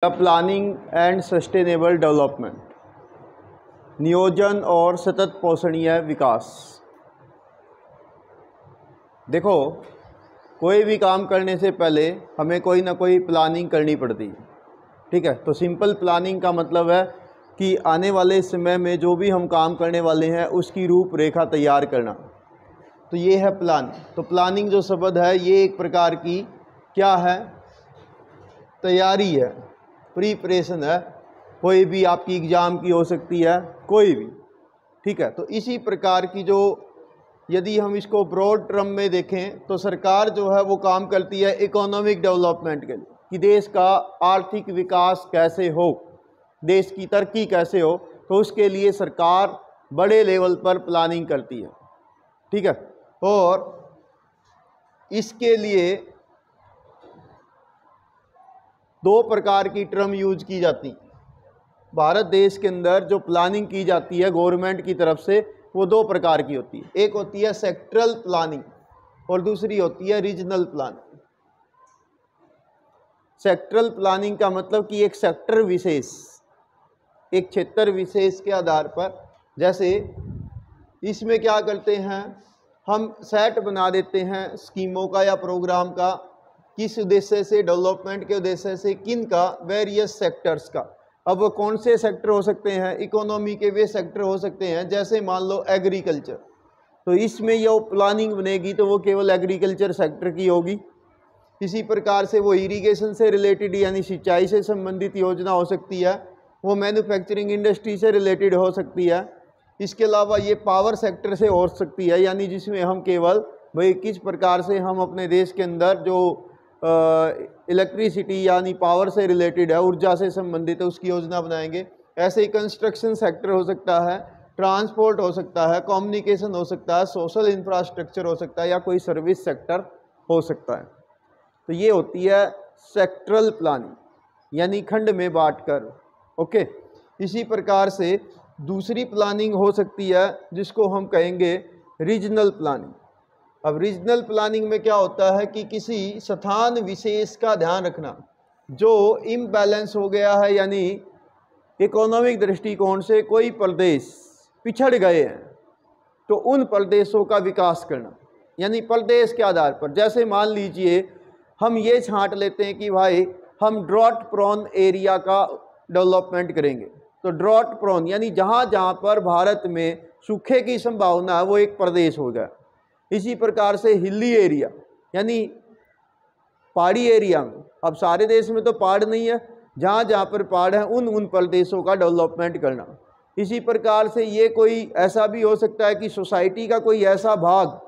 Planning and sustainable development, नियोजन और सतत पोषणीय विकास। देखो, कोई भी काम करने से पहले हमें कोई ना कोई प्लानिंग करनी पड़ती है। ठीक है, तो सिंपल प्लानिंग का मतलब है कि आने वाले समय में जो भी हम काम करने वाले हैं उसकी रूपरेखा तैयार करना। तो ये है प्लान। तो प्लानिंग जो शब्द है ये एक प्रकार की क्या है, तैयारी है, प्रिपरेशन है। कोई भी आपकी एग्ज़ाम की हो सकती है, कोई भी। ठीक है, तो इसी प्रकार की जो, यदि हम इसको ब्रॉड टर्म में देखें तो सरकार जो है वो काम करती है इकोनॉमिक डेवलपमेंट के लिए, कि देश का आर्थिक विकास कैसे हो, देश की तरक्की कैसे हो। तो उसके लिए सरकार बड़े लेवल पर प्लानिंग करती है। ठीक है, और इसके लिए दो प्रकार की टर्म यूज की जाती। भारत देश के अंदर जो प्लानिंग की जाती है गवर्नमेंट की तरफ से, वो दो प्रकार की होती है। एक होती है सेक्टरल प्लानिंग और दूसरी होती है रीजनल प्लानिंग। सेक्टरल प्लानिंग का मतलब कि एक सेक्टर विशेष, एक क्षेत्र विशेष के आधार पर, जैसे इसमें क्या करते हैं, हम सेट बना देते हैं स्कीमों का या प्रोग्राम का, किस उद्देश्य से, डेवलपमेंट के उद्देश्य से, किन का, वेरियस सेक्टर्स का। अब वो कौन से सेक्टर हो सकते हैं, इकोनॉमी के वे सेक्टर हो सकते हैं, जैसे मान लो एग्रीकल्चर। तो इसमें ये प्लानिंग बनेगी तो वो केवल एग्रीकल्चर सेक्टर की होगी। इसी प्रकार से वो इरिगेशन से रिलेटेड यानी सिंचाई से संबंधित योजना हो सकती है, वो मैन्युफैक्चरिंग इंडस्ट्री से रिलेटेड हो सकती है। इसके अलावा ये पावर सेक्टर से हो सकती है, यानी जिसमें हम केवल भाई किस प्रकार से हम अपने देश के अंदर जो इलेक्ट्रिसिटी यानी पावर से रिलेटेड है, ऊर्जा से संबंधित है, उसकी योजना बनाएंगे। ऐसे ही कंस्ट्रक्शन सेक्टर हो सकता है, ट्रांसपोर्ट हो सकता है, कम्युनिकेशन हो सकता है, सोशल इंफ्रास्ट्रक्चर हो सकता है, या कोई सर्विस सेक्टर हो सकता है। तो ये होती है सेक्टरल प्लानिंग, यानी खंड में बांटकर। ओके, इसी प्रकार से दूसरी प्लानिंग हो सकती है जिसको हम कहेंगे रीजनल प्लानिंग। अब रीजनल प्लानिंग में क्या होता है कि किसी स्थान विशेष का ध्यान रखना जो इम्बैलेंस हो गया है, यानी इकोनॉमिक दृष्टिकोण से कोई प्रदेश पिछड़ गए हैं, तो उन प्रदेशों का विकास करना, यानी प्रदेश के आधार पर। जैसे मान लीजिए हम ये छांट लेते हैं कि भाई हम ड्रॉट प्रोन एरिया का डेवलपमेंट करेंगे। तो ड्रॉट प्रोन यानी जहाँ जहाँ पर भारत में सूखे की संभावना है वो एक प्रदेश होगा। इसी प्रकार से हिली एरिया यानी पहाड़ी एरिया में, अब सारे देश में तो पहाड़ नहीं है, जहाँ जहाँ पर पहाड़ है उन प्रदेशों का डेवलपमेंट करना। इसी प्रकार से ये कोई ऐसा भी हो सकता है कि सोसाइटी का कोई ऐसा भाग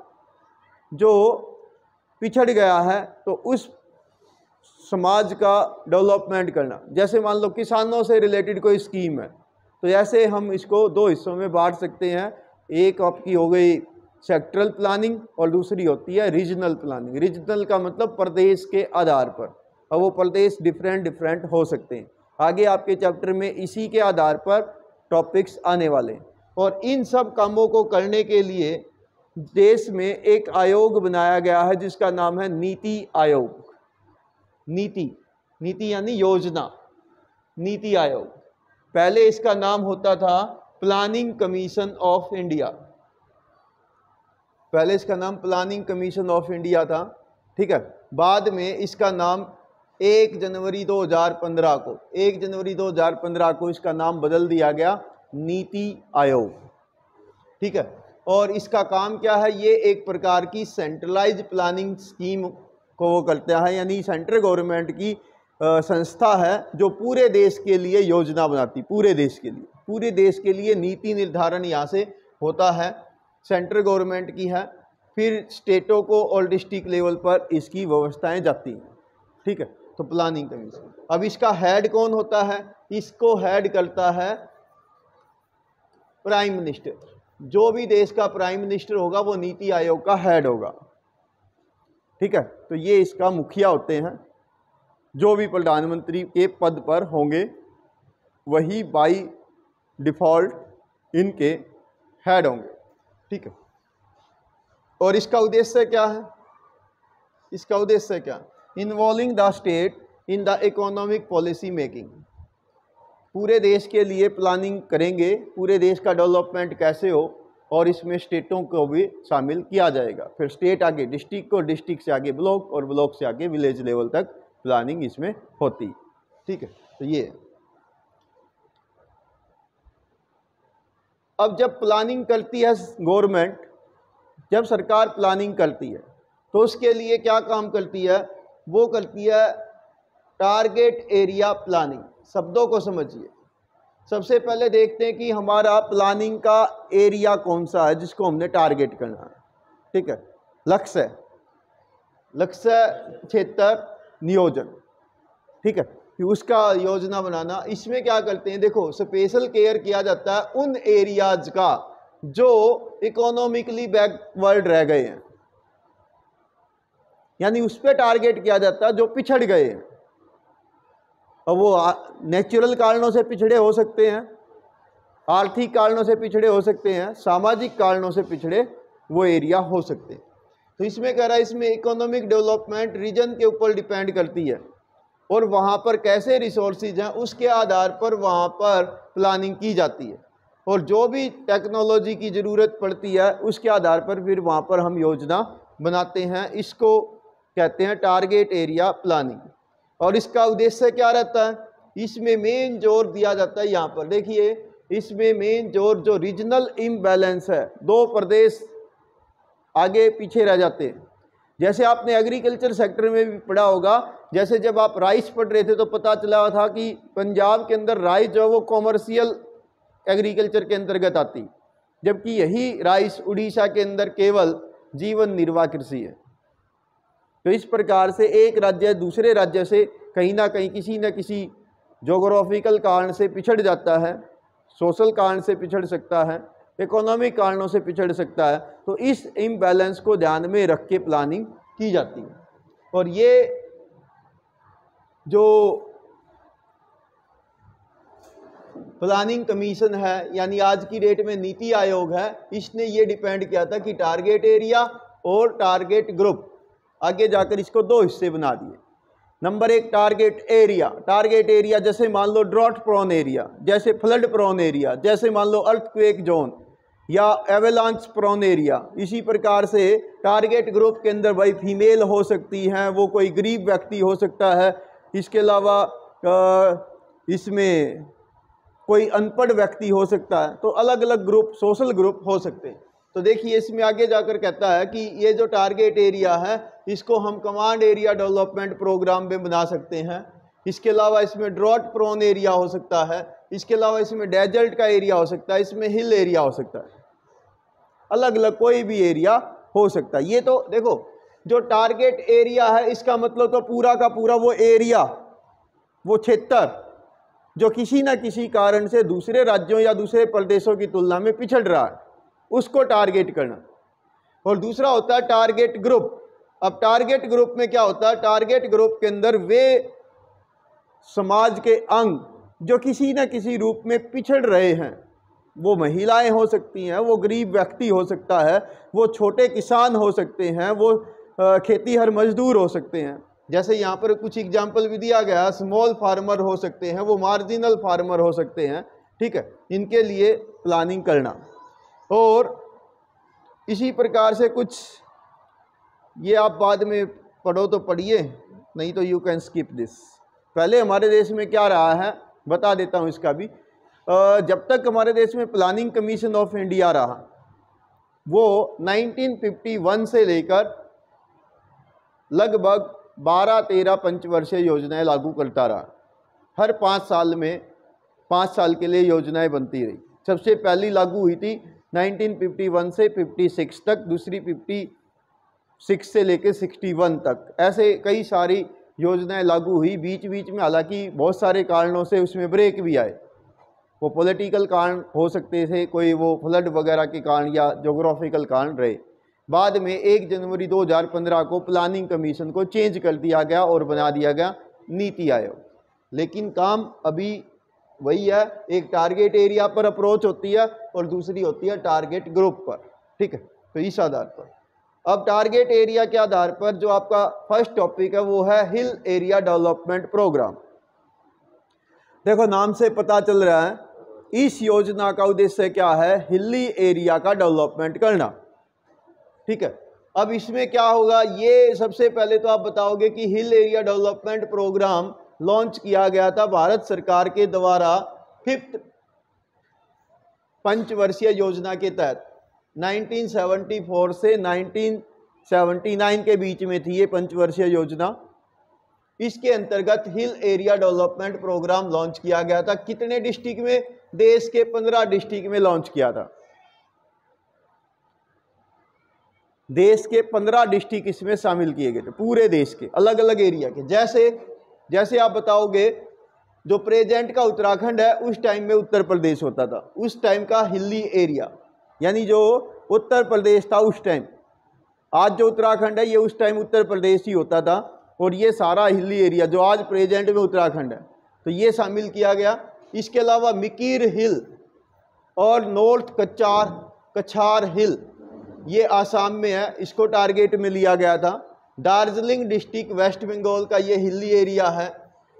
जो पिछड़ गया है तो उस समाज का डेवलपमेंट करना। जैसे मान लो किसानों से रिलेटेड कोई स्कीम है, तो ऐसे हम इसको दो हिस्सों में बांट सकते हैं। एक आपकी हो गई सेक्टरल प्लानिंग और दूसरी होती है रीजनल प्लानिंग। रीजनल का मतलब प्रदेश के आधार पर, और वो प्रदेश डिफरेंट हो सकते हैं। आगे आपके चैप्टर में इसी के आधार पर टॉपिक्स आने वाले हैं। और इन सब कामों को करने के लिए देश में एक आयोग बनाया गया है जिसका नाम है नीति आयोग। नीति यानी योजना, नीति आयोग। पहले इसका नाम होता था प्लानिंग कमीशन ऑफ इंडिया, पहले इसका नाम प्लानिंग कमीशन ऑफ इंडिया था। ठीक है, बाद में इसका नाम 1 जनवरी 2015 को इसका नाम बदल दिया गया नीति आयोग। ठीक है, और इसका काम क्या है, ये एक प्रकार की सेंट्रलाइज प्लानिंग स्कीम को वो करता है, यानी सेंट्रल गवर्नमेंट की संस्था है जो पूरे देश के लिए योजना बनाती, पूरे देश के लिए नीति निर्धारण यहाँ से होता है, सेंट्रल गवर्नमेंट की है। फिर स्टेटों को और डिस्ट्रिक्ट लेवल पर इसकी व्यवस्थाएं जाती हैं। ठीक है, तो प्लानिंग कमीशन। अब इसका हेड कौन होता है, इसको हेड करता है प्राइम मिनिस्टर। जो भी देश का प्राइम मिनिस्टर होगा वो नीति आयोग का हेड होगा। ठीक है, तो ये इसका मुखिया होते हैं। जो भी प्रधानमंत्री के पद पर होंगे वही बाई डिफॉल्ट इनके हेड होंगे। ठीक है, और इसका उद्देश्य क्या है, involving the state in the economic policy making. पूरे देश के लिए प्लानिंग करेंगे, पूरे देश का डेवलपमेंट कैसे हो, और इसमें स्टेटों को भी शामिल किया जाएगा। फिर स्टेट आगे डिस्ट्रिक्ट, और डिस्ट्रिक्ट से आगे ब्लॉक, और ब्लॉक से आगे विलेज लेवल तक प्लानिंग इसमें होती है। ठीक है, तो ये अब जब प्लानिंग करती है गवर्नमेंट, जब सरकार प्लानिंग करती है तो उसके लिए क्या काम करती है, वो करती है टारगेट एरिया प्लानिंग। शब्दों को समझिए। सबसे पहले देखते हैं कि हमारा प्लानिंग का एरिया कौन सा है जिसको हमने टारगेट करना है। ठीक है, लक्ष्य क्षेत्र नियोजन। ठीक है, कि उसका योजना बनाना। इसमें क्या करते हैं, देखो स्पेशल केयर किया जाता है उन एरियाज का जो इकोनॉमिकली बैकवर्ड रह गए हैं, यानी उस पर टारगेट किया जाता है जो पिछड़ गए हैं। और वो नेचुरल कारणों से पिछड़े हो सकते हैं, आर्थिक कारणों से पिछड़े हो सकते हैं, सामाजिक कारणों से पिछड़े वो एरिया हो सकते हैं। तो इसमें कह रहा है, इसमें इकोनॉमिक डेवलपमेंट रीजन के ऊपर डिपेंड करती है, और वहाँ पर कैसे रिसोर्सेज हैं उसके आधार पर वहाँ पर प्लानिंग की जाती है, और जो भी टेक्नोलॉजी की ज़रूरत पड़ती है उसके आधार पर फिर वहाँ पर हम योजना बनाते हैं। इसको कहते हैं टारगेट एरिया प्लानिंग। और इसका उद्देश्य क्या रहता है, इसमें मेन जोर दिया जाता है। यहाँ पर देखिए, इसमें मेन जोर जो रीजनल इम्बैलेंस है, दो प्रदेश आगे पीछे रह जाते हैं। जैसे आपने एग्रीकल्चर सेक्टर में भी पढ़ा होगा, जैसे जब आप राइस पढ़ रहे थे तो पता चला था कि पंजाब के अंदर राइस जो है वो कॉमर्शियल एग्रीकल्चर के अंतर्गत आती, जबकि यही राइस उड़ीसा के अंदर केवल जीवन निर्वाह कृषि है। तो इस प्रकार से एक राज्य दूसरे राज्य से कहीं ना कहीं किसी न किसी जोग्राफिकल कारण से पिछड़ जाता है, सोशल कारण से पिछड़ सकता है, इकोनॉमिक कारणों से पिछड़ सकता है। तो इस इम्बैलेंस को ध्यान में रख के प्लानिंग की जाती है। और ये जो प्लानिंग कमीशन है, यानी आज की डेट में नीति आयोग है, इसने ये डिपेंड किया था कि टारगेट एरिया और टारगेट ग्रुप, आगे जाकर इसको दो हिस्से बना दिए। नंबर एक टारगेट एरिया। टारगेट एरिया जैसे मान लो ड्रॉट प्रोन एरिया, जैसे फ्लड प्रोन एरिया, जैसे मान लो अर्थक्वेक जोन या एवेलांच प्रोन एरिया। इसी प्रकार से टारगेट ग्रुप के अंदर भाई फीमेल हो सकती हैं, वो कोई गरीब व्यक्ति हो सकता है, इसके अलावा इसमें कोई अनपढ़ व्यक्ति हो सकता है। तो अलग अलग ग्रुप, सोशल ग्रुप हो सकते हैं। तो देखिए, इसमें आगे जाकर कहता है कि ये जो टारगेट एरिया है इसको हम कमांड एरिया डेवलपमेंट प्रोग्राम में बना सकते हैं। इसके अलावा इसमें ड्रॉट प्रोन एरिया हो सकता है, इसके अलावा इसमें डेजर्ट का एरिया हो सकता है, इसमें हिल एरिया हो सकता है, अलग अलग कोई भी एरिया हो सकता है। ये तो देखो, जो टारगेट एरिया है इसका मतलब तो पूरा का पूरा वो एरिया, वो क्षेत्र जो किसी न किसी कारण से दूसरे राज्यों या दूसरे प्रदेशों की तुलना में पिछड़ रहा है, उसको टारगेट करना। और दूसरा होता है टारगेट ग्रुप। अब टारगेट ग्रुप में क्या होता है, टारगेट ग्रुप के अंदर वे समाज के अंग जो किसी न किसी रूप में पिछड़ रहे हैं, वो महिलाएं हो सकती हैं, वो गरीब व्यक्ति हो सकता है, वो छोटे किसान हो सकते हैं, वो खेतीहर मजदूर हो सकते हैं। जैसे यहाँ पर कुछ एग्जाम्पल भी दिया गया, स्मॉल फार्मर हो सकते हैं, वो मार्जिनल फार्मर हो सकते हैं। ठीक है, इनके लिए प्लानिंग करना। और इसी प्रकार से कुछ, ये आप बाद में पढ़ो तो पढ़िए, नहीं तो यू कैन स्किप दिस। पहले हमारे देश में क्या रहा है बता देता हूँ इसका भी। जब तक हमारे देश में प्लानिंग कमीशन ऑफ इंडिया रहा, वो 1951 से लेकर लगभग 12-13 पंचवर्षीय योजनाएं लागू करता रहा। हर 5 साल में 5 साल के लिए योजनाएं बनती रही। सबसे पहली लागू हुई थी 1951 से 56 तक, दूसरी 56 से लेकर 61 तक। ऐसे कई सारी योजनाएं लागू हुई। बीच बीच में हालांकि बहुत सारे कारणों से उसमें ब्रेक भी आए। वो पॉलिटिकल कारण हो सकते थे, कोई वो फ्लड वगैरह के कारण या जोग्राफिकल कारण रहे। बाद में 1 जनवरी 2015 को प्लानिंग कमीशन को चेंज कर दिया गया और बना दिया गया नीति आयोग। लेकिन काम अभी वही है, एक टारगेट एरिया पर अप्रोच होती है और दूसरी होती है टारगेट ग्रुप पर। ठीक है, तो इस आधार पर अब टारगेट एरिया के आधार पर जो आपका फर्स्ट टॉपिक है वो है हिल एरिया डेवलपमेंट प्रोग्राम। देखो नाम से पता चल रहा है इस योजना का उद्देश्य क्या है, हिली एरिया का डेवलपमेंट करना। ठीक है, अब इसमें क्या होगा, ये सबसे पहले तो आप बताओगे कि hill area development programme launch किया गया था भारत सरकार के द्वारा 5th पंचवर्षीय योजना के तहत 1974 से 1979 के बीच में थी ये पंचवर्षीय योजना। इसके अंतर्गत hill area development programme launch किया गया था। कितने डिस्ट्रिक्ट में? देश के 15 डिस्ट्रिक्ट में लॉन्च किया था। देश के 15 डिस्ट्रिक्ट इसमें शामिल किए गए थे, पूरे देश के अलग अलग एरिया के। जैसे आप बताओगे जो प्रेजेंट का उत्तराखंड है उस टाइम में उत्तर प्रदेश होता था, उस टाइम का हिली एरिया यानी जो उत्तर प्रदेश था उस टाइम। आज जो उत्तराखंड है ये उस टाइम उत्तर प्रदेश ही होता था, और ये सारा हिली एरिया जो आज प्रेजेंट में उत्तराखंड है तो ये शामिल किया गया। इसके अलावा मिकीर हिल और नॉर्थ कछार हिल ये आसाम में है, इसको टारगेट में लिया गया था। दार्जिलिंग डिस्ट्रिक्ट वेस्ट बंगाल का ये हिली एरिया है,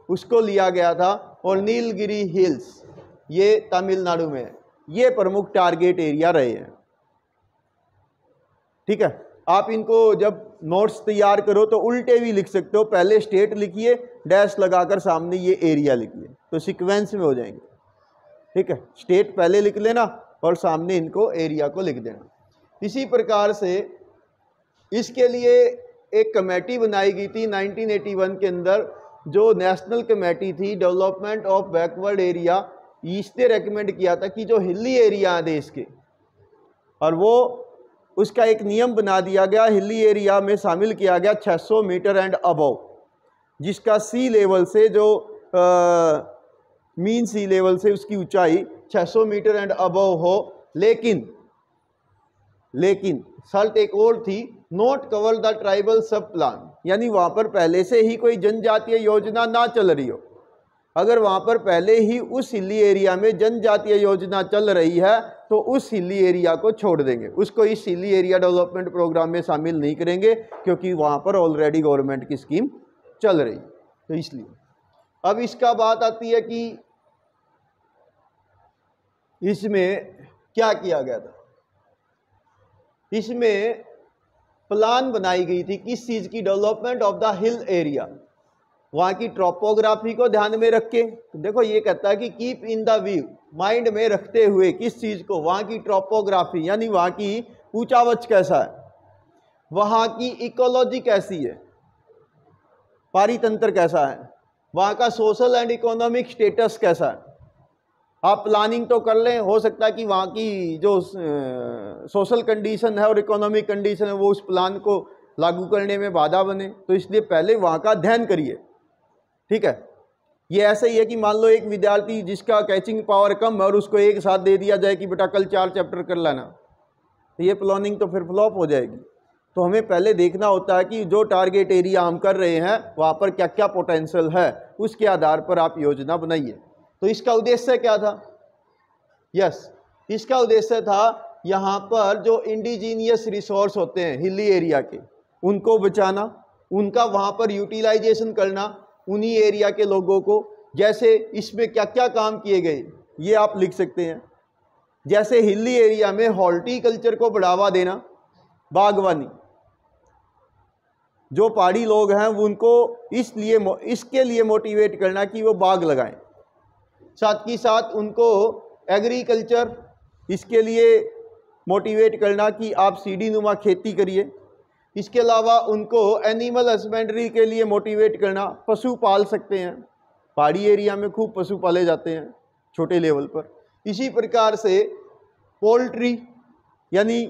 उसको लिया गया था। और नीलगिरी हिल्स ये तमिलनाडु में है। ये प्रमुख टारगेट एरिया रहे हैं। ठीक है, आप इनको जब नोट्स तैयार करो तो उल्टे भी लिख सकते हो, पहले स्टेट लिखिए डैश लगाकर सामने ये एरिया लिखिए तो सीक्वेंस में हो जाएंगे। ठीक है, स्टेट पहले लिख लेना और सामने इनको एरिया को लिख देना। इसी प्रकार से इसके लिए एक कमेटी बनाई गई थी 1981 के अंदर, जो नेशनल कमेटी थी डेवलपमेंट ऑफ बैकवर्ड एरिया। इसने रेकमेंड किया था कि जो हिली एरिया है देश के, और वो उसका एक नियम बना दिया गया, हिली एरिया में शामिल किया गया 600 मीटर एंड अबव, जिसका सी लेवल से जो मीन सी लेवल से उसकी ऊंचाई 600 मीटर एंड अबव हो। लेकिन शर्त एक और थी, नॉट कवर द ट्राइबल सब प्लान, यानी वहाँ पर पहले से ही कोई जनजातीय योजना ना चल रही हो। अगर वहाँ पर पहले ही उस हिली एरिया में जनजातीय योजना चल रही है तो उस हिली एरिया को छोड़ देंगे, उसको इस हिली एरिया डेवलपमेंट प्रोग्राम में शामिल नहीं करेंगे, क्योंकि वहाँ पर ऑलरेडी गवर्नमेंट की स्कीम चल रही। तो इसलिए अब इसका बात आती है कि इसमें क्या किया गया था। इसमें प्लान बनाई गई थी किस चीज़ की, development of the hill area. वहाँ की ट्रोपोग्राफी को ध्यान में रख के, तो देखो ये कहता है कि keep in the view, mind में रखते हुए किस चीज़ को, वहाँ की ट्रोपोग्राफी यानी वहाँ की ऊंचावच कैसा है, वहाँ की इकोलॉजी कैसी है, पारितंत्र कैसा है, वहाँ का सोशल एंड इकोनॉमिक स्टेटस कैसा है। आप प्लानिंग तो कर लें, हो सकता है कि वहाँ की जो सोशल कंडीशन है और इकोनॉमिक कंडीशन है वो उस प्लान को लागू करने में बाधा बने, तो इसलिए पहले वहाँ का अध्ययन करिए। ठीक है, ये ऐसा ही है कि मान लो एक विद्यार्थी जिसका कैचिंग पावर कम है और उसको एक साथ दे दिया जाए कि बेटा कल 4 चैप्टर कर लेना, तो ये प्लानिंग तो फिर फ्लॉप हो जाएगी। तो हमें पहले देखना होता है कि जो टारगेट एरिया हम कर रहे हैं वहाँ पर क्या क्या पोटेंशियल है, उसके आधार पर आप योजना बनाइए। तो इसका उद्देश्य क्या था? इसका उद्देश्य था यहाँ पर जो इंडिजीनियस रिसोर्स होते हैं हिली एरिया के, उनको बचाना, उनका वहाँ पर यूटिलाइजेशन करना, उन्हीं एरिया के लोगों को। जैसे इसमें क्या क्या काम किए गए ये आप लिख सकते हैं। जैसे हिली एरिया में हॉर्टिकल्चर को बढ़ावा देना, बागवानी, जो पहाड़ी लोग हैं उनको इसके लिए मोटिवेट करना कि वो बाग लगाएं। साथ ही साथ उनको एग्रीकल्चर, इसके लिए मोटिवेट करना कि आप सीढ़ी नुमा खेती करिए। इसके अलावा उनको एनिमल हस्बेंड्री के लिए मोटिवेट करना, पशु पाल सकते हैं, पहाड़ी एरिया में खूब पशु पाले जाते हैं छोटे लेवल पर। इसी प्रकार से पोल्ट्री यानी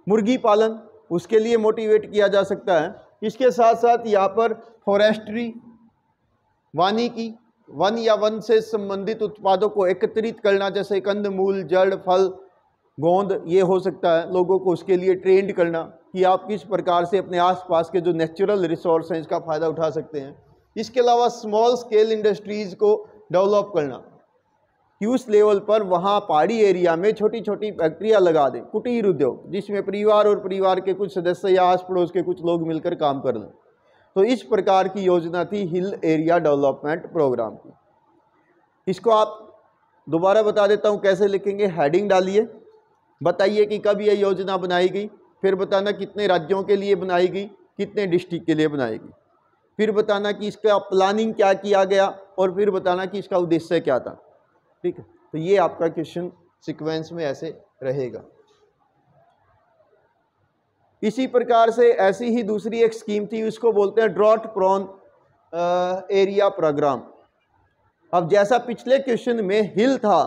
मुर्गी पालन, उसके लिए मोटिवेट किया जा सकता है। इसके साथ साथ यहाँ पर फॉरेस्ट्री, वानिकी, वन या वन से संबंधित उत्पादों को एकत्रित करना, जैसे कंदमूल, जड़, फल, गोंद, ये हो सकता है। लोगों को उसके लिए ट्रेंड करना कि आप किस प्रकार से अपने आसपास के जो नेचुरल रिसोर्स हैं इसका फ़ायदा उठा सकते हैं। इसके अलावा स्मॉल स्केल इंडस्ट्रीज़ को डेवलप करना, कि उस लेवल पर वहाँ पहाड़ी एरिया में छोटी छोटी फैक्ट्रियाँ लगा दें, कुटीर उद्योग, जिसमें परिवार और परिवार के कुछ सदस्य या आस पड़ोस के कुछ लोग मिलकर काम कर लें। तो इस प्रकार की योजना थी हिल एरिया डेवलपमेंट प्रोग्राम की। इसको आप दोबारा बता देता हूँ कैसे लिखेंगे। हेडिंग डालिए, बताइए कि कब यह योजना बनाई गई, फिर बताना कितने राज्यों के लिए बनाई गई, कितने डिस्ट्रिक्ट के लिए बनाई गई, फिर बताना कि इसका प्लानिंग क्या किया गया, और फिर बताना कि इसका उद्देश्य क्या था। ठीक है, तो ये आपका क्वेश्चन सीक्वेंस में ऐसे रहेगा। इसी प्रकार से ऐसी ही दूसरी एक स्कीम थी, उसको बोलते हैं ड्रॉट प्रोन एरिया प्रोग्राम। अब जैसा पिछले क्वेश्चन में हिल था,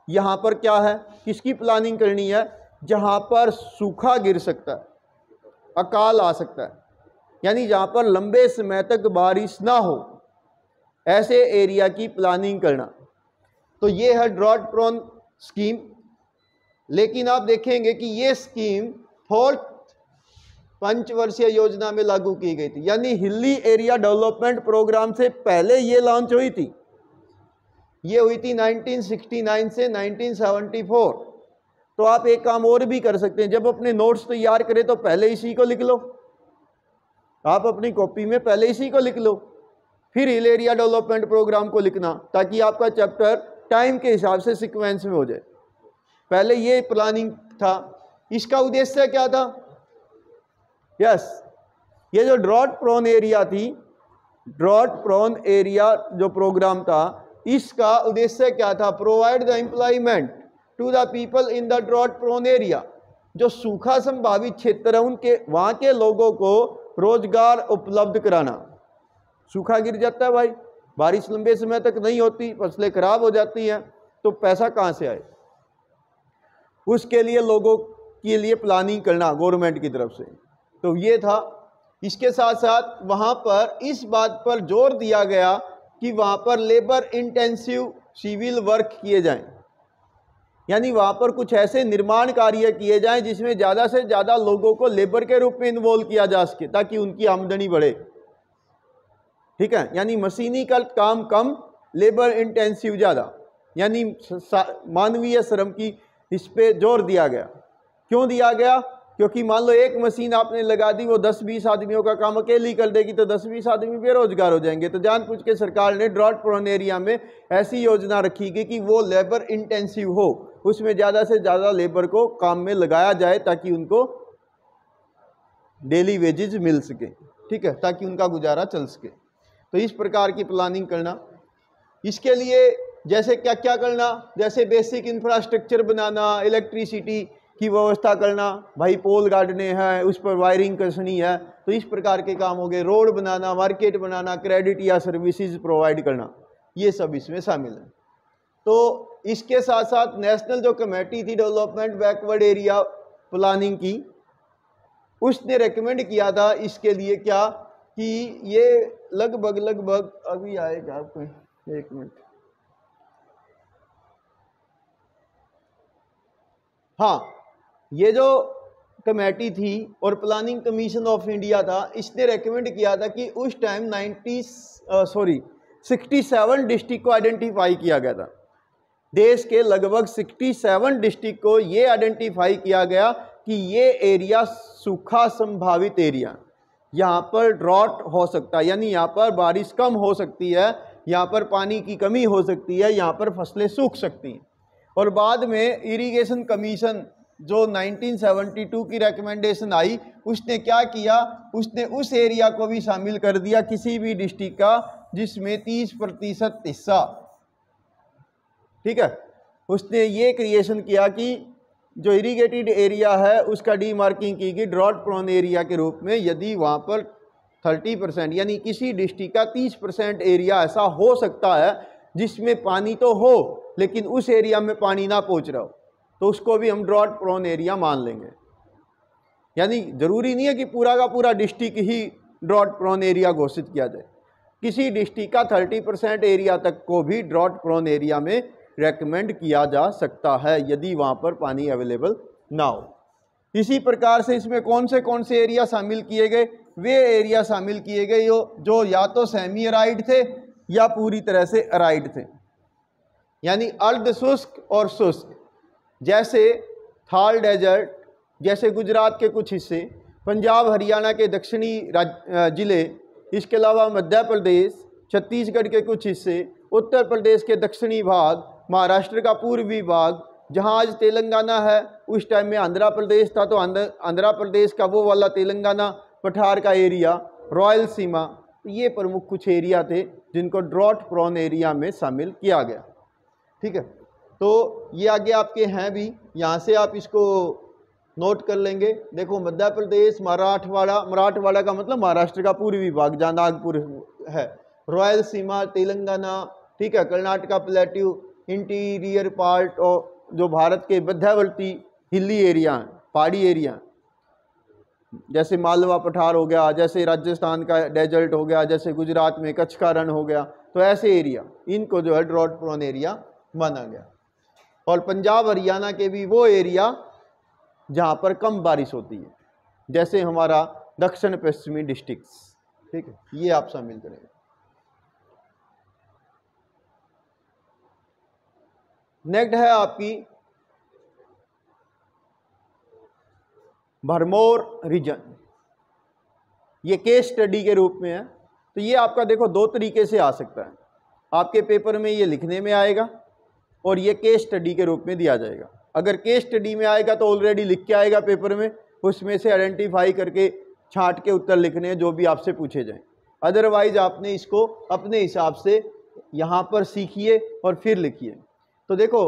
यहाँ पर क्या है, किसकी प्लानिंग करनी है, जहाँ पर सूखा गिर सकता है, अकाल आ सकता है, यानी जहाँ पर लंबे समय तक बारिश ना हो, ऐसे एरिया की प्लानिंग करना। तो ये है ड्रॉट प्रोन स्कीम। लेकिन आप देखेंगे कि ये स्कीम 4th पंचवर्षीय योजना में लागू की गई थी, यानी हिली एरिया डेवलपमेंट प्रोग्राम से पहले ये लॉन्च हुई थी। ये हुई थी 1969 से 1974। तो आप एक काम और भी कर सकते हैं, जब अपने नोट्स तैयार करें तो पहले इसी को लिख लो, आप अपनी कॉपी में पहले इसी को लिख लो, फिर हिल एरिया डेवलपमेंट प्रोग्राम को लिखना, ताकि आपका चैप्टर टाइम के हिसाब से सीक्वेंस में हो जाए। पहले ये प्लानिंग था। इसका उद्देश्य क्या था? यस, ये जो ड्रॉट प्रोन एरिया थी, ड्रॉट प्रोन एरिया जो प्रोग्राम था, इसका उद्देश्य क्या था? Provide the employment to the people in the drought prone area. जो सूखा संभावित क्षेत्र है उनके वहाँ के लोगों को रोजगार उपलब्ध कराना। सूखा गिर जाता है भाई, बारिश लंबे समय तक नहीं होती, फसलें खराब हो जाती हैं, तो पैसा कहाँ से आए? उसके लिए लोगों के लिए प्लानिंग करना गवर्नमेंट की तरफ से। तो ये था। इसके साथ साथ वहाँ पर इस बात पर जोर दिया गया कि वहाँ पर लेबर इंटेंसिव सिविल वर्क किए जाएं, यानी वहाँ पर कुछ ऐसे निर्माण कार्य किए जाएं जिसमें ज़्यादा से ज़्यादा लोगों को लेबर के रूप में इन्वॉल्व किया जा सके, ताकि उनकी आमदनी बढ़े। ठीक है, यानी मशीनी का काम कम, लेबर इंटेंसिव ज़्यादा, यानी मानवीय श्रम की इस पे जोर दिया गया। क्यों दिया गया? क्योंकि मान लो एक मशीन आपने लगा दी, वो 10-20 आदमियों का काम अकेली कर देगी, तो 10-20 आदमी बेरोजगार हो जाएंगे। तो जानबूझ के सरकार ने ड्रॉट प्रोन एरिया में ऐसी योजना रखी गई कि वो लेबर इंटेंसिव हो, उसमें ज़्यादा से ज़्यादा लेबर को काम में लगाया जाए, ताकि उनको डेली वेजेस मिल सके। ठीक है, ताकि उनका गुजारा चल सके। तो इस प्रकार की प्लानिंग करना। इसके लिए जैसे क्या क्या करना, जैसे बेसिक इंफ्रास्ट्रक्चर बनाना, इलेक्ट्रिसिटी की व्यवस्था करना, भाई पोल गाड़ने हैं, उस पर वायरिंग कसनी है, तो इस प्रकार के काम हो गए। रोड बनाना, मार्केट बनाना, क्रेडिट या सर्विसेज प्रोवाइड करना, ये सब इसमें शामिल है। तो इसके साथ साथ नेशनल जो कमेटी थी डेवलपमेंट बैकवर्ड एरिया प्लानिंग की, उसने रेकमेंड किया था इसके लिए क्या, कि ये लगभग अभी आएगा आपको, एक मिनट, हाँ, ये जो कमेटी थी और प्लानिंग कमीशन ऑफ इंडिया था, इसने रेकमेंड किया था कि उस टाइम 67 डिस्ट्रिक्ट को आइडेंटिफाई किया गया था। देश के लगभग 67 डिस्ट्रिक्ट को ये आइडेंटिफाई किया गया कि ये एरिया सूखा संभावित एरिया, यहाँ पर ड्रॉट हो सकता है, यानी यहाँ पर बारिश कम हो सकती है, यहाँ पर पानी की कमी हो सकती है, यहाँ पर फसलें सूख सकती हैं। और बाद में इरिगेशन कमीशन जो 1972 की रिकमेंडेशन आई, उसने क्या किया, उसने उस एरिया को भी शामिल कर दिया किसी भी डिस्ट्रिक्ट का जिसमें 30% हिस्सा, ठीक है, उसने ये क्रिएशन किया कि जो इरिगेटेड एरिया है उसका डीमार्किंग की गई ड्रॉट प्रोन एरिया के रूप में। यदि वहाँ पर 30% यानी किसी डिस्ट्रिक्ट का 30% एरिया ऐसा हो सकता है जिसमें पानी तो हो लेकिन उस एरिया में पानी ना पहुँच रहा हो, तो उसको भी हम ड्रॉट प्रोन एरिया मान लेंगे। यानी जरूरी नहीं है कि पूरा का पूरा डिस्ट्रिक्ट ही ड्रॉट प्रोन एरिया घोषित किया जाए, किसी डिस्ट्रिक्ट का 30% एरिया तक को भी ड्रॉट प्रोन एरिया में रेकमेंड किया जा सकता है यदि वहाँ पर पानी अवेलेबल ना हो। इसी प्रकार से इसमें कौन से एरिया शामिल किए गए, वे एरिया शामिल किए गए जो या तो सेमी अराइड थे या पूरी तरह से अराइड थे। यानी अर्ध शुष्क और शुष्क, जैसे थार डेजर्ट, जैसे गुजरात के कुछ हिस्से, पंजाब हरियाणा के दक्षिणी जिले, इसके अलावा मध्य प्रदेश, छत्तीसगढ़ के कुछ हिस्से, उत्तर प्रदेश के दक्षिणी भाग, महाराष्ट्र का पूर्वी भाग, जहाँ आज तेलंगाना है उस टाइम में आंध्र प्रदेश था, तो आंध्र प्रदेश का वो वाला तेलंगाना पठार का एरिया, रॉयल सीमा, तो ये प्रमुख कुछ एरिया थे जिनको ड्रॉट प्रोन एरिया में शामिल किया गया। ठीक है, तो ये आगे आपके हैं भी, यहाँ से आप इसको नोट कर लेंगे। देखो मध्य प्रदेश, मराठवाड़ा, मराठवाड़ा का मतलब महाराष्ट्र का पूर्वी भाग जहाँ नागपुर है, रॉयल सीमा तेलंगाना, ठीक है, कर्नाटका प्लेट्यू, इंटीरियर पार्ट और जो भारत के मध्यवर्ती हिली एरिया हैं, पहाड़ी एरिया, जैसे मालवा पठार हो गया, जैसे राजस्थान का डेजर्ट हो गया, जैसे गुजरात में कच्छ का रण हो गया, तो ऐसे एरिया, इनको जो है ड्रॉट प्रोन एरिया माना गया। और पंजाब हरियाणा के भी वो एरिया जहाँ पर कम बारिश होती है, जैसे हमारा दक्षिण पश्चिमी डिस्ट्रिक्ट्स। ठीक है, ये आप शामिल करेंगे। नेक्स्ट है आपकी भरमौर रीजन, ये केस स्टडी के रूप में है। तो ये आपका देखो दो तरीके से आ सकता है, आपके पेपर में ये लिखने में आएगा और ये केस स्टडी के रूप में दिया जाएगा। अगर केस स्टडी में आएगा तो ऑलरेडी लिख के आएगा पेपर में, उसमें से आइडेंटिफाई करके छांट के उत्तर लिखने हैं जो भी आपसे पूछे जाएं। अदरवाइज आपने इसको अपने हिसाब से यहाँ पर सीखिए और फिर लिखिए। तो देखो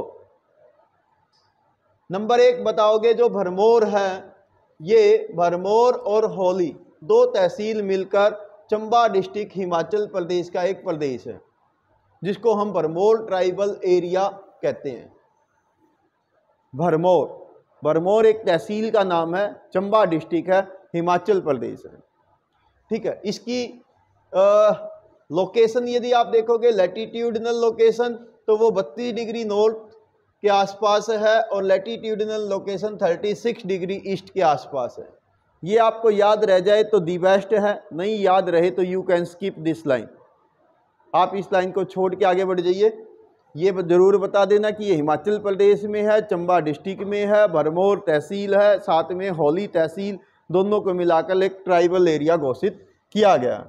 नंबर 1 बताओगे, जो भरमौर है, ये भरमौर और होली दो तहसील मिलकर चंबा डिस्ट्रिक्ट हिमाचल प्रदेश का एक प्रदेश है, जिसको हम भरमौर ट्राइबल एरिया कहते हैं। भरमौर, भरमौर एक तहसील का नाम है, चंबा डिस्ट्रिक्ट है, हिमाचल प्रदेश है। ठीक है, इसकी लोकेशन यदि आप देखोगे, लैटिट्यूडनल लोकेशन तो वो 32 डिग्री नॉर्थ के आसपास है और लैटिट्यूडनल लोकेशन 36 डिग्री ईस्ट के आसपास है। ये आपको याद रह जाए तो दी बेस्ट है, नहीं याद रहे तो you can skip this line, आप इस लाइन को छोड़ के आगे बढ़ जाइए। ये जरूर बता देना कि ये हिमाचल प्रदेश में है, चंबा डिस्ट्रिक्ट में है, भरमौर तहसील है, साथ में होली तहसील, दोनों को मिलाकर एक ट्राइबल एरिया घोषित किया गया।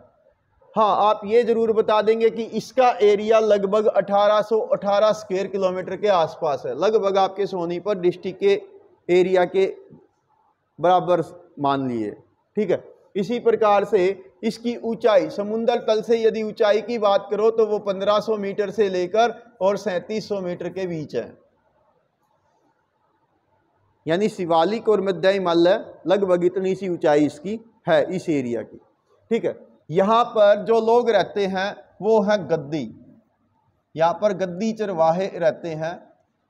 हाँ, आप ये जरूर बता देंगे कि इसका एरिया लगभग 1818 स्क्वायर किलोमीटर के आसपास है, लगभग आपके सोनीपत डिस्ट्रिक्ट के एरिया के बराबर मान लिए। ठीक है, इसी प्रकार से इसकी ऊंचाई, समुद्र तल से यदि ऊंचाई की बात करो तो वो 1500 मीटर से लेकर और 3700 मीटर के बीच है, यानी शिवालिक और मध्य हिमालय लगभग इतनी सी ऊंचाई इसकी है इस एरिया की। ठीक है, यहाँ पर जो लोग रहते हैं वो है गद्दी, यहाँ पर गद्दी चरवाहे रहते हैं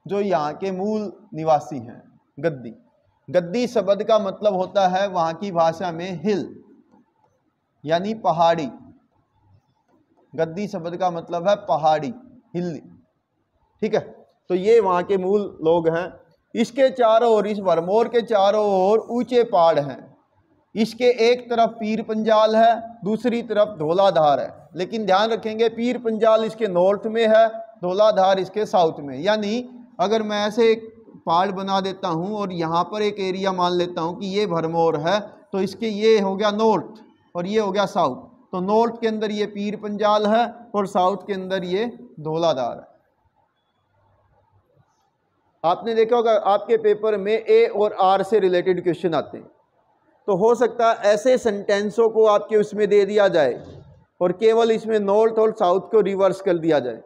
जो यहाँ के मूल निवासी हैं। गद्दी, गद्दी शब्द का मतलब होता है वहाँ की भाषा में हिल, यानी पहाड़ी। गद्दी शब्द का मतलब है पहाड़ी, हिल। ठीक है, तो ये वहाँ के मूल लोग हैं। इसके चारों ओर, इस भरमौर के चारों ओर ऊंचे पहाड़ हैं। इसके एक तरफ पीर पंजाल है, दूसरी तरफ धौलाधार है, लेकिन ध्यान रखेंगे पीर पंजाल इसके नॉर्थ में है, धौलाधार इसके साउथ में। यानी अगर मैं ऐसे एक पहाड़ बना देता हूँ और यहाँ पर एक एरिया मान लेता हूँ कि ये भरमौर है, तो इसके ये हो गया नॉर्थ और ये हो गया साउथ। तो नॉर्थ के अंदर ये पीर पंजाल है और साउथ के अंदर ये धौलाधार है। आपने देखा होगा आपके पेपर में ए और आर से रिलेटेड क्वेश्चन आते हैं, तो हो सकता है ऐसे सेंटेंसों को आपके उसमें दे दिया जाए और केवल इसमें नॉर्थ और साउथ को रिवर्स कर दिया जाए।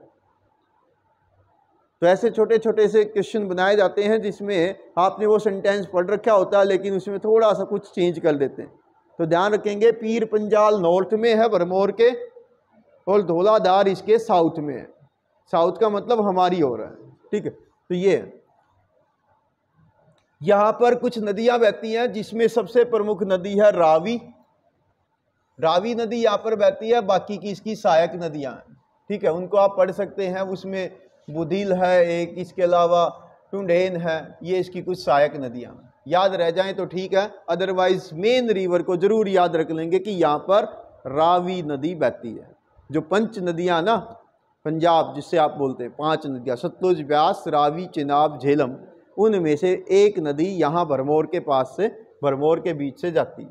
तो ऐसे छोटे छोटे से क्वेश्चन बनाए जाते हैं जिसमें आपने वो सेंटेंस पढ़ रखा होता है लेकिन उसमें थोड़ा सा कुछ चेंज कर देते हैं। तो ध्यान रखेंगे पीर पंजाल नॉर्थ में है भरमौर के और धौलाधार इसके साउथ में है। साउथ का मतलब हमारी ओर है। ठीक है, तो ये यहाँ पर कुछ नदियाँ बहती हैं जिसमें सबसे प्रमुख नदी है रावी। रावी नदी यहाँ पर बहती है, बाकी की इसकी सहायक नदियाँ हैं। ठीक है, उनको आप पढ़ सकते हैं, उसमें बुधिल है एक, इसके अलावा टुंडेन है, ये इसकी कुछ सहायक नदियाँ याद रह जाएं तो ठीक है, अदरवाइज मेन रिवर को जरूर याद रख लेंगे कि यहाँ पर रावी नदी बहती है। जो पंच नदियाँ ना, पंजाब जिससे आप बोलते हैं, 5 नदियाँ सतलुज, ब्यास, रावी, चिनाब, झेलम, उनमें से एक नदी यहाँ भरमौर के पास से, भरमौर के बीच से जाती है।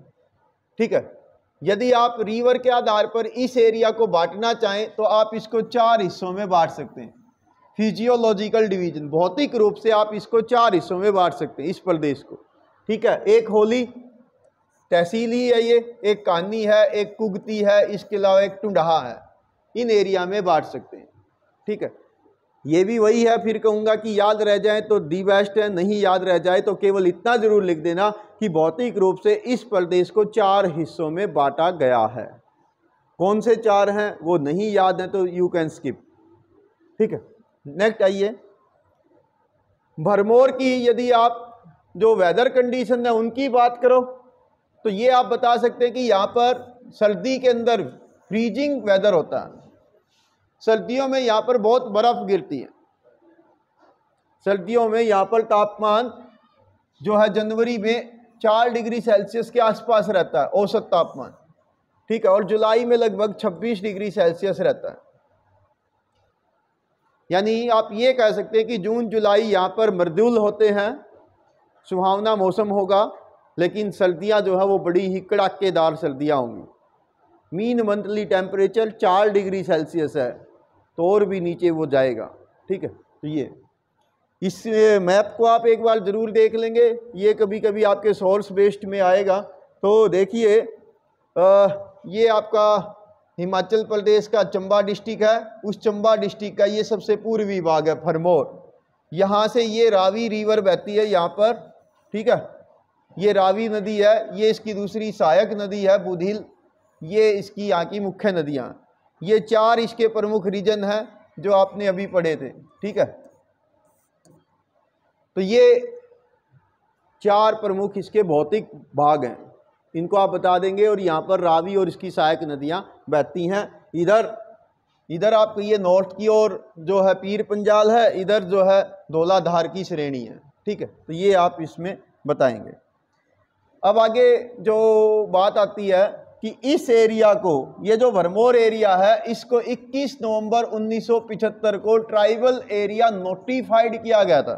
ठीक है, यदि आप रिवर के आधार पर इस एरिया को बांटना चाहें तो आप इसको 4 हिस्सों में बांट सकते हैं। फिजियोलॉजिकल डिवीजन, भौतिक रूप से आप इसको 4 हिस्सों में बांट सकते हैं इस प्रदेश को। ठीक है, एक होली तहसील ही है ये, एक कानी है, एक कुगती है, इसके अलावा एक टुंडहा है, इन एरिया में बांट सकते हैं। ठीक है, ये भी वही है, फिर कहूँगा कि याद रह जाए तो दी बेस्ट है, नहीं याद रह जाए तो केवल इतना जरूर लिख देना कि भौतिक रूप से इस प्रदेश को 4 हिस्सों में बांटा गया है। कौन से 4 हैं वो नहीं याद है तो यू कैन स्किप। ठीक है, नेक्स्ट आइए, भरमौर की यदि आप जो वेदर कंडीशन है उनकी बात करो तो ये आप बता सकते हैं कि यहाँ पर सर्दी के अंदर फ्रीजिंग वेदर होता है, सर्दियों में यहाँ पर बहुत बर्फ गिरती है, सर्दियों में यहाँ पर तापमान जो है जनवरी में 4 डिग्री सेल्सियस के आसपास रहता है औसत तापमान। ठीक है, और जुलाई में लगभग 26 डिग्री सेल्सियस रहता है। यानी आप ये कह सकते हैं कि जून जुलाई यहाँ पर मृदुल होते हैं, सुहावना मौसम होगा, लेकिन सर्दियाँ जो है वो बड़ी ही कड़ाकेदार सर्दियाँ होंगी। Mean monthly temperature 4 degree Celsius है, तो और भी नीचे वो जाएगा। ठीक है, तो ये इस मैप को आप एक बार ज़रूर देख लेंगे, ये कभी कभी आपके सोर्स बेस्ड में आएगा। तो देखिए ये आपका हिमाचल प्रदेश का चंबा डिस्ट्रिक्ट है, उस चंबा डिस्ट्रिक्ट का ये सबसे पूर्वी भाग है भरमौर, यहाँ से ये रावी रिवर बहती है यहाँ पर। ठीक है, ये रावी नदी है, ये इसकी दूसरी सहायक नदी है बुधिल, ये इसकी यहाँ की मुख्य नदियाँ। ये 4 इसके प्रमुख रीजन हैं जो आपने अभी पढ़े थे। ठीक है, तो ये 4 प्रमुख इसके भौतिक भाग हैं, इनको आप बता देंगे। और यहाँ पर रावी और इसकी सहायक नदियाँ बहती हैं। इधर आपको ये नॉर्थ की ओर जो है पीर पंजाल है, इधर जो है धौलाधार की श्रेणी है। ठीक है, तो ये आप इसमें बताएंगे। अब आगे जो बात आती है कि इस एरिया को, ये जो भरमौर एरिया है, इसको 21 नवंबर 1975 को ट्राइबल एरिया नोटिफाइड किया गया था।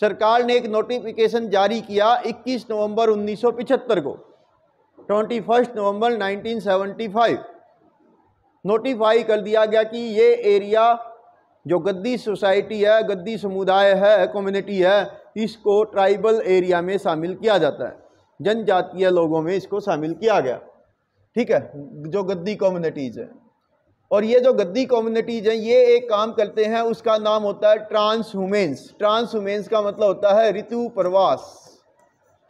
सरकार ने एक नोटिफिकेशन जारी किया 21 नवंबर 1975 को, 21 नवंबर 1975 नोटिफाई कर दिया गया कि ये एरिया जो गद्दी सोसाइटी है, गद्दी समुदाय है, कम्युनिटी है, इसको ट्राइबल एरिया में शामिल किया जाता है, जनजातीय लोगों में इसको शामिल किया गया। ठीक है, जो गद्दी कम्युनिटीज़ है। और ये जो गद्दी कम्युनिटीज़ हैं ये एक काम करते हैं, उसका नाम होता है ट्रांसह्यूमेंस। ट्रांसह्यूमेंस का मतलब होता है ऋतु प्रवास।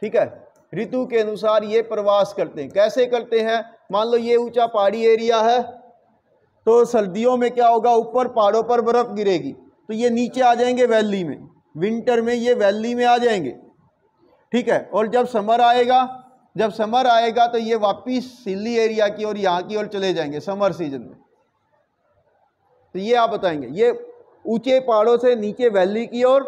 ठीक है, ऋतु के अनुसार ये प्रवास करते हैं। कैसे करते हैं? मान लो ये ऊंचा पहाड़ी एरिया है, तो सर्दियों में क्या होगा, ऊपर पहाड़ों पर बर्फ गिरेगी, तो ये नीचे आ जाएंगे वैली में, विंटर में ये वैली में आ जाएंगे। ठीक है, और जब समर आएगा तो ये वापिस हिली एरिया की और यहाँ की ओर चले जाएंगे समर सीजन में। तो ये आप बताएंगे, ये ऊंचे पहाड़ों से नीचे वैली की ओर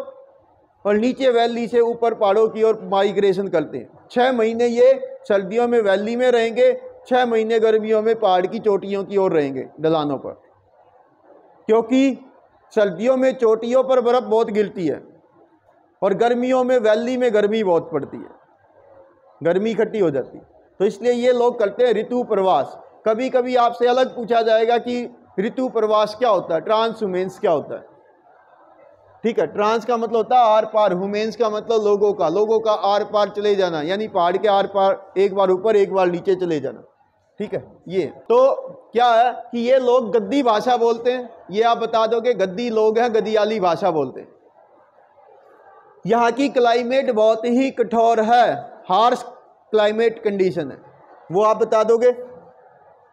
और नीचे वैली से ऊपर पहाड़ों की ओर माइग्रेशन करते हैं। 6 महीने ये सर्दियों में वैली में रहेंगे, 6 महीने गर्मियों में पहाड़ की चोटियों की ओर रहेंगे, ढलानों पर, क्योंकि सर्दियों में चोटियों पर बर्फ बहुत गिरती है और गर्मियों में वैली में गर्मी बहुत पड़ती है, गर्मी इकट्ठी हो जाती है। तो इसलिए ये लोग करते हैं ऋतु प्रवास। कभी कभी आपसे अलग पूछा जाएगा कि ऋतु प्रवास क्या होता है, ट्रांसह्यूमेंस क्या होता है। ठीक है, ट्रांस का मतलब होता है आर पार, ह्यूमेंस का मतलब लोगों का आर पार चले जाना, यानी पहाड़ के आर पार, एक बार ऊपर एक बार नीचे चले जाना। ठीक है, ये तो क्या है कि ये लोग गद्दी भाषा बोलते हैं। ये आप बता दो कि गद्दी लोग हैं, गद्दियाली भाषा बोलते हैं। यहाँ की क्लाइमेट बहुत ही कठोर है, हार्श क्लाइमेट कंडीशन है, वो आप बता दोगे।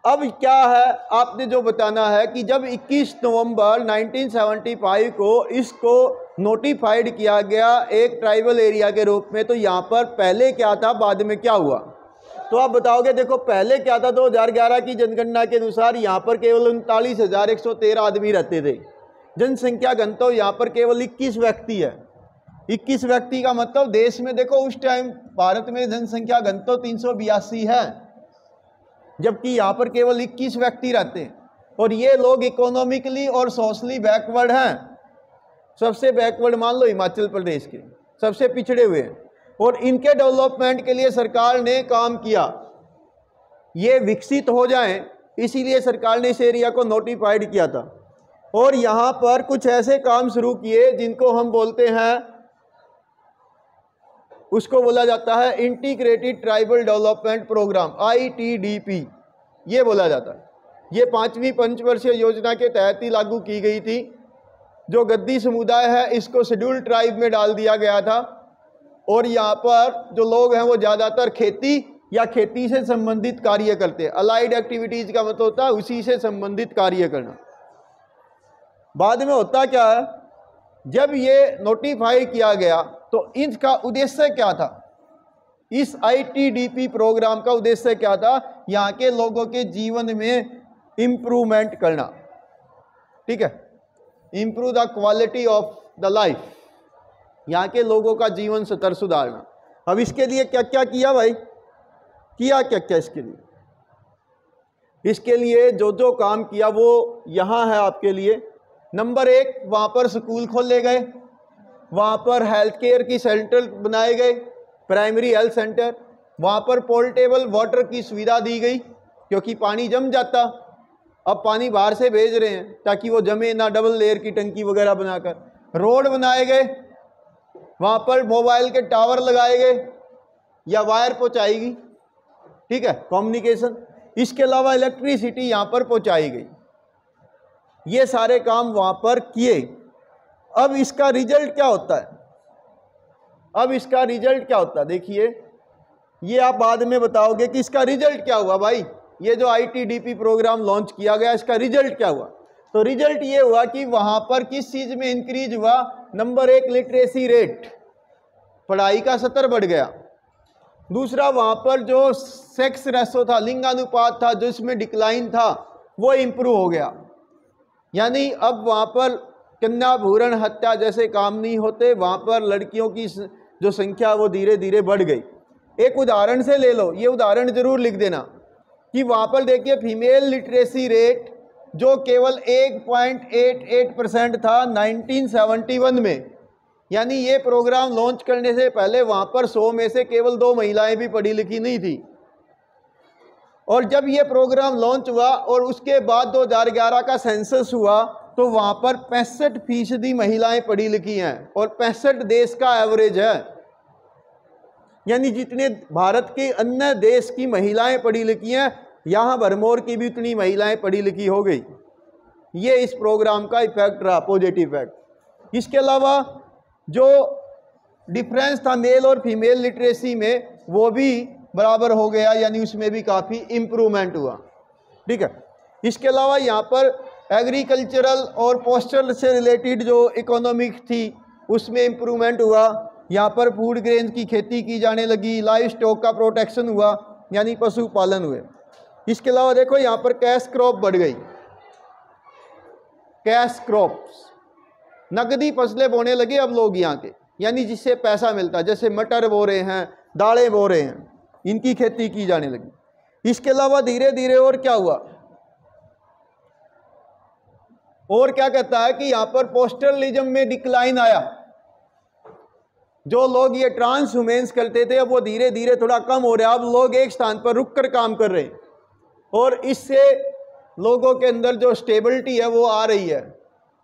अब क्या है, आपने जो बताना है कि जब 21 नवंबर 1975 को इसको नोटिफाइड किया गया एक ट्राइबल एरिया के रूप में, तो यहाँ पर पहले क्या था, बाद में क्या हुआ, तो आप बताओगे। देखो पहले क्या था, 2011 की जनगणना के अनुसार यहाँ पर केवल 39,113 आदमी रहते थे। जनसंख्या घनत्व यहाँ पर केवल 21 व्यक्ति है। 21 व्यक्ति का मतलब देश में देखो उस टाइम भारत में जनसंख्या घनत्व 382 है, जबकि यहाँ पर केवल 21 व्यक्ति रहते हैं। और ये लोग इकोनॉमिकली और सोशली बैकवर्ड हैं। सबसे बैकवर्ड मान लो हिमाचल प्रदेश के, सबसे पिछड़े हुए हैं, और इनके डेवलपमेंट के लिए सरकार ने काम किया, ये विकसित हो जाएं, इसीलिए सरकार ने इस एरिया को नोटिफाइड किया था। और यहाँ पर कुछ ऐसे काम शुरू किए जिनको हम बोलते हैं, उसको बोला जाता है integrated tribal development programme, ITDP ये बोला जाता है। ये 5वीं पंचवर्षीय योजना के तहत ही लागू की गई थी। जो गद्दी समुदाय है इसको शेड्यूल्ड ट्राइब में डाल दिया गया था, और यहाँ पर जो लोग हैं वो ज़्यादातर खेती या खेती से संबंधित कार्य करते हैं। अलाइड एक्टिविटीज़ का मतलब होता है उसी से संबंधित कार्य करना। बाद में होता क्या है, जब ये नोटिफाई किया गया तो इसका उद्देश्य क्या था, इस ITDP प्रोग्राम का उद्देश्य क्या था, यहाँ के लोगों के जीवन में इम्प्रूवमेंट करना, ठीक है, improve the quality of the life, यहाँ के लोगों का जीवन स्तर सुधारना। अब इसके लिए क्या क्या किया भाई, किया क्या क्या इसके लिए? इसके लिए जो जो काम किया वो यहाँ है आपके लिए। नंबर 1, वहाँ पर स्कूल खोले गए, वहाँ पर हेल्थ केयर की सेंटर बनाए गए, प्राइमरी हेल्थ सेंटर, वहाँ पर पोर्टेबल वाटर की सुविधा दी गई, क्योंकि पानी जम जाता, अब पानी बाहर से भेज रहे हैं ताकि वो जमे ना, डबल लेयर की टंकी वगैरह बनाकर। रोड बनाए गए, वहाँ पर मोबाइल के टावर लगाए गए या वायर पहुँचाएगी, ठीक है, कम्युनिकेशन। इसके अलावा इलेक्ट्रिसिटी यहाँ पर पहुँचाई गई। ये सारे काम वहाँ पर किए। अब इसका रिजल्ट क्या होता है, अब इसका रिजल्ट क्या होता है, देखिए ये आप बाद में बताओगे कि इसका रिजल्ट क्या हुआ भाई। ये जो ITDP प्रोग्राम लॉन्च किया गया, इसका रिजल्ट क्या हुआ? तो रिजल्ट ये हुआ कि वहाँ पर किस चीज़ में इंक्रीज हुआ। नंबर 1, लिटरेसी रेट, पढ़ाई का स्तर बढ़ गया। दूसरा, वहाँ पर जो सेक्स रेशो था, लिंगानुपात था, जो इसमें डिक्लाइन था, वो इम्प्रूव हो गया। यानी अब वहाँ पर कन्या भ्रूण हत्या जैसे काम नहीं होते, वहाँ पर लड़कियों की जो संख्या वो धीरे धीरे बढ़ गई। एक उदाहरण से ले लो, ये उदाहरण जरूर लिख देना कि वहाँ पर देखिए फीमेल लिटरेसी रेट जो केवल 1.88% था 1971 में, यानी ये प्रोग्राम लॉन्च करने से पहले वहाँ पर 100 में से केवल 2 महिलाएं भी पढ़ी लिखी नहीं थी। और जब ये प्रोग्राम लॉन्च हुआ और उसके बाद 2011 का सेंसस हुआ तो वहाँ पर 65% महिलाएं पढ़ी लिखी हैं, और 65 देश का एवरेज है। यानी जितने भारत के अन्य देश की महिलाएं पढ़ी लिखी हैं, यहाँ भरमौर की भी उतनी महिलाएं पढ़ी लिखी हो गई। ये इस प्रोग्राम का इफेक्ट रहा, पॉजिटिव इफेक्ट। इसके अलावा जो डिफरेंस था मेल और फीमेल लिटरेसी में, वो भी बराबर हो गया, यानी उसमें भी काफ़ी इम्प्रूवमेंट हुआ, ठीक है। इसके अलावा यहाँ पर एग्रीकल्चरल और पोस्टल से रिलेटेड जो इकोनॉमिक थी उसमें इम्प्रूवमेंट हुआ। यहाँ पर फूड ग्रेन की खेती की जाने लगी, लाइव स्टॉक का प्रोटेक्शन हुआ, यानी पशुपालन हुए। इसके अलावा देखो यहाँ पर कैश क्रॉप बढ़ गई, कैश क्रॉप्स, नकदी फसलें बोने लगे अब लोग यहाँ के, यानी जिससे पैसा मिलता, जैसे मटर बो रहे हैं, दालें बो रहे हैं, इनकी खेती की जाने लगी। इसके अलावा धीरे धीरे और क्या हुआ, और क्या कहता है कि यहाँ पर पोस्टलिज्म में डिक्लाइन आया। जो लोग ये ट्रांसह्यूमेंस करते थे अब वो धीरे धीरे थोड़ा कम हो रहा है। अब लोग एक स्थान पर रुककर काम कर रहे हैं, और इससे लोगों के अंदर जो स्टेबिलिटी है वो आ रही है।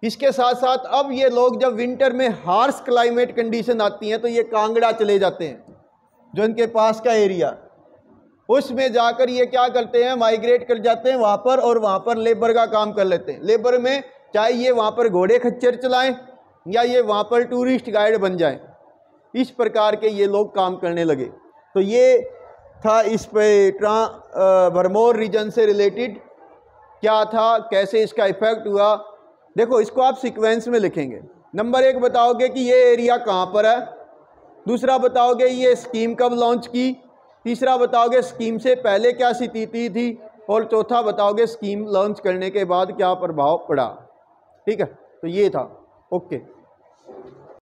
इसके साथ साथ अब ये लोग जब विंटर में हार्श क्लाइमेट कंडीशन आती हैं तो ये कांगड़ा चले जाते हैं, जो इनके पास का एरिया, उसमें जाकर ये क्या करते हैं, माइग्रेट कर जाते हैं वहाँ पर, और वहाँ पर लेबर का काम कर लेते हैं। लेबर में चाहे ये वहाँ पर घोड़े खच्चर चलाएं या ये वहाँ पर टूरिस्ट गाइड बन जाएं, इस प्रकार के ये लोग काम करने लगे। तो ये था इस पे भरमौर रीजन से रिलेटेड क्या था, कैसे इसका इफेक्ट हुआ। देखो इसको आप सीक्वेंस में लिखेंगे। नंबर 1 बताओगे कि ये एरिया कहाँ पर है, दूसरा बताओगे ये स्कीम कब लॉन्च की, तीसरा बताओगे स्कीम से पहले क्या स्थिति थी, और चौथा बताओगे स्कीम लॉन्च करने के बाद क्या प्रभाव पड़ा। ठीक है, तो ये था। ओके।